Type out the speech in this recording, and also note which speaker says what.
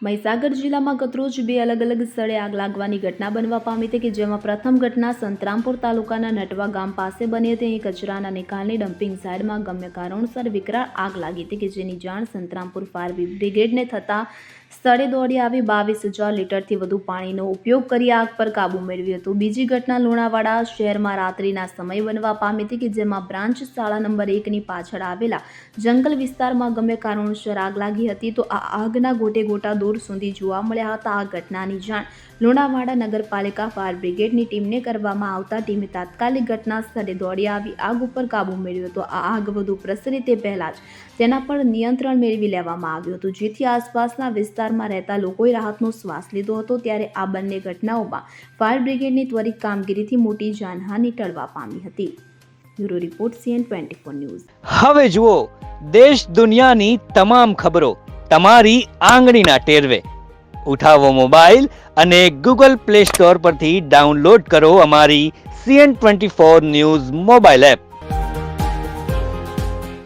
Speaker 1: મહીસાગર જિલ્લામાં ગતરોજ બે અલગ સ્થળે આગ લાગવાની ઘટના બનવા પામી હતી કે જેમાં પ્રથમ ઘટના સંતરામપુર તાલુકાના નટવા ગામ પાસે બની હતી। અહીં કચરાના નિકાલની ડમ્પિંગ સાઇડમાં ગમ્ય કારણોસર વિકરાળ આગ લાગી હતી કે જેની જાણ સંતરામપુર ફાયર બ્રિગેડને થતાં સ્થળે દોડી આવી 22,000 લીટરથી વધુ પાણીનો ઉપયોગ કરી આગ પર કાબૂ મેળવ્યો હતો। બીજી ઘટના લુણાવાડા શહેરમાં રાત્રિના સમય બનવા પામી હતી કે જેમાં બ્રાન્ચ શાળા નંબર 1ની પાછળ આવેલા જંગલ વિસ્તારમાં ગમ્ય કારણોસર આગ લાગી હતી તો આ આગના ગોટે ગોટા દૂર સુધી જોવા મળ્યા હતા। આ ઘટનાની જાણ લુણાવાડા નગરપાલિકા ફાયર બ્રિગેડની ટીમને કરવામાં આવતા ટીમે તાત્કાલિક ઘટના સ્થળે દોડી આવી આગ ઉપર કાબૂ મેળવ્યો હતો। આ આગ વધુ પ્રસરે તે પહેલા જ તેના પર નિયંત્રણ મેળવી લેવામાં આવ્યું હતું જેથી આસપાસના વિસ્તારમાં રહેતા લોકોએ રાહતનો શ્વાસ લીધો હતો। ત્યારે આ બંને ઘટનાઓમાં ફાયર બ્રિગેડની ત્વરિત કામગીરીથી મોટી જાનહાનિ ટળવા પામી હતી। Bureau report CN24 news.
Speaker 2: હવે જુઓ દેશ દુનિયાની તમામ ખબરો તમારી આંગળીના ટેરવે। ઉઠાવો મોબાઈલ અને Google Play Store પરથી ડાઉનલોડ કરો અમારી CN24 ન્યૂઝ મોબાઈલ એપ।